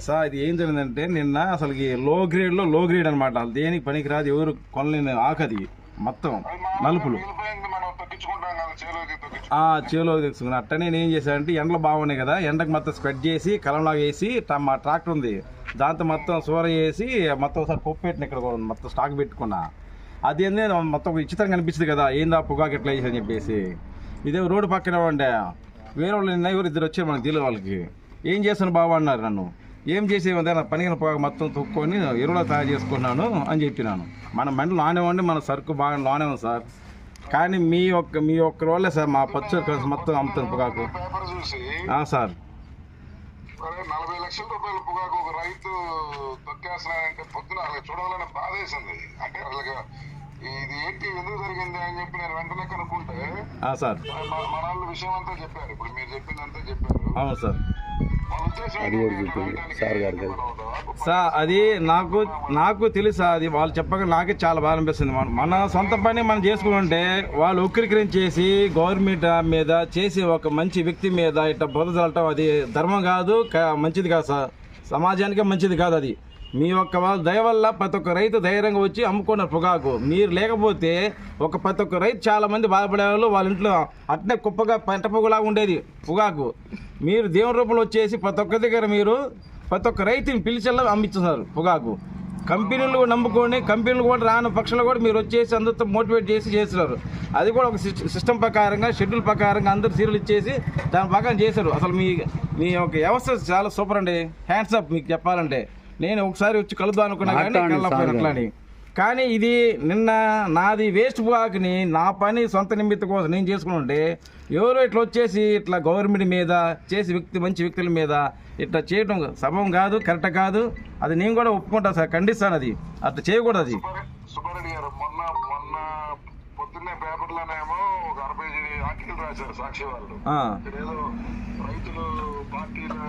Sir ఇది ఏం జరిగిందంటే నిన్న అసలు లో గ్రేడ్ అనమాట, దేనికి పనికిరాదు, ఎవరు కొనలేని ఆకది మొత్తం నలుపులు చేలో తెచ్చుకున్నా. అట్టనే నేను ఏం చేశానంటే ఎండలు బాగున్నాయి కదా, ఎండకు మొత్తం స్ప్రెడ్ చేసి కలంలాగా వేసి మా ట్రాక్టర్ ఉంది దాంతో మొత్తం సూర వేసి మొత్తం ఒకసారి పప్పు పెట్టిన ఇక్కడ మొత్తం స్టాక్ పెట్టుకున్నా. అది ఏంది మొత్తం విచిత్రంగా కనిపిస్తుంది కదా, ఏందా పొగాకు ఎట్లా చేసి అని చెప్పేసి. ఇదే రోడ్డు పక్కన ఉండే వేరే వాళ్ళు నిన్న ఎవరు ఇద్దరు వచ్చారు మనకు తెలియదు, వాళ్ళకి ఏం చేస్తాను బాబు అన్నారు. నన్ను ఏం చేసేవంటే నా పనికిన పొగాకు మొత్తం తొక్కుని ఎరువులో తయారు చేసుకున్నాను అని చెప్పినాను. మన మెంటలు లోనే ఉండి మన సరుకు బాగా లోనే ఉంది సార్, కానీ మీ ఒక్క రోజులే సార్ మా పచ్చ మొత్తం అమ్ముతాను పొగాకు. సార్ 40 లక్షల రూపాయల పొగాకు ఒక రైతు తొక్కేస్తున్నాడంటే పొద్దున చూడాలని బాధేసింది. అంటే వాళ్ళకి ఇది ఏంటి ఎందుకు జరిగింది అని చెప్పి నేను వెంటనే కనుక్కుంటే సార్ మన వాళ్ళు విషయం అంతా చెప్పారు. ఇప్పుడు మీరు చెప్పిందంతా చెప్పారు. అవును సార్. సార్ అది నాకు తెలుసా, అది వాళ్ళు చెప్పక నాకే చాలా బాగా అనిపిస్తుంది. మన సొంత పని మనం చేసుకుంటే వాళ్ళు ఉక్కిరికరించేసి గవర్నమెంట్ మీద చేసి ఒక మంచి వ్యక్తి మీద ఇట్లా బురద చల్లటం అది ధర్మం కాదు, మంచిది కాదు సార్, సమాజానికే మంచిది కాదు. అది మీ యొక్క వాళ్ళ దయ వల్ల ప్రతి ఒక్క రైతు ధైర్యంగా వచ్చి అమ్ముకున్నారు పొగాకు. మీరు లేకపోతే ప్రతి ఒక్క రైతు చాలా మంది బాధపడేవాళ్ళు, వాళ్ళ ఇంట్లో అట్నే కుప్పగా పంట పొగలాగా ఉండేది పొగాకు. మీరు దేవుని రూపంలో వచ్చేసి ప్రతి ఒక్క దగ్గర మీరు ప్రతి ఒక్క రైతుని పిలిచేలా అమ్మిస్తున్నారు పొగాకు. కంపెనీలు నమ్ముకొని కంపెనీలు కూడా రాని పక్షులు కూడా మీరు వచ్చేసి అందరితో మోటివేట్ చేస్తున్నారు. అది కూడా ఒక సిస్టమ్ ప్రకారంగా షెడ్యూల్ ప్రకారంగా అందరు సీరియల్ ఇచ్చేసి దాని ప్రకారం చేశారు. అసలు మీ యొక్క వ్యవస్థ చాలా సూపర్ అండి, హ్యాండ్స్ అప్ మీకు చెప్పాలంటే. నేను ఒకసారి వచ్చి కలుద్దాం అనుకున్నా కానీ అట్లాని, కానీ ఇది నిన్న నాది వేస్ట్ పొగాకుని నా పని సొంత నిమిత్తం కోసం నేను చేసుకుంటే ఎవరో ఇట్లా వచ్చేసి ఇట్లా గవర్నమెంట్ మీద చేసి మంచి వ్యక్తుల మీద ఇట్లా చేయడం సబం కాదు, కరెక్ట్ కాదు. అది నేను కూడా ఒప్పుకుంటాను సార్, ఖండిస్తాను. అది అట్లా చేయకూడదు. అది సుబ్బారెడ్డి గారు మొన్న పొద్దున్నే పేపర్లోనేమో ఒక 60 ఆర్టికల్ రాశారు సాక్షి వాళ్ళు. ఏదో రైతులు పార్టీలు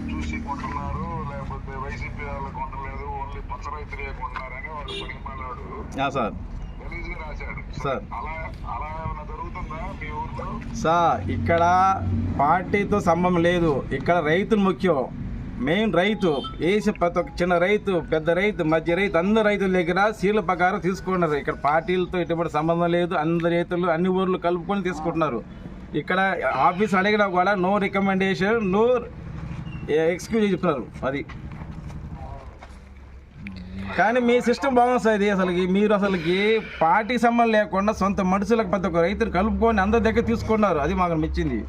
చూసి కొంటున్నారు, లేకపోతే వైసీపీ వాళ్ళు కొంటలేదు, ఓన్లీ పచ్చ రైతులే కొంటున్నారని వాళ్ళు పనిమాలాడు సార్ గలీజ్గా రాశాడు సార్. అలా ఏమైనా జరుగుతుందా మీ ఊర్లో? సార్ ఇక్కడ పార్టీతో సంబంధం లేదు, ఇక్కడ రైతులు ముఖ్యం. మెయిన్ రైతు వేసి ప్రతి ఒక్క చిన్న రైతు, పెద్ద రైతు, మధ్య రైతు, అందరు రైతుల దగ్గర సీల ప్రకారం తీసుకున్నారు. ఇక్కడ పార్టీలతో ఎటువంటి సంబంధం లేదు, అందరు రైతులు అన్ని ఊర్లు కలుపుకొని తీసుకుంటున్నారు. ఇక్కడ ఆఫీస్ అడిగినా కూడా నో రికమెండేషన్, నో ఎక్స్క్యూజ్ చెప్తున్నారు. అది కానీ మీ సిస్టమ్ బాగుంది సార్. ఇది మీరు అసలుకి పార్టీ సంబంధం లేకుండా సొంత మనుషులకు ప్రతి ఒక్క రైతులు కలుపుకొని అందరి దగ్గర తీసుకున్నారు. అది మాకు మెచ్చింది.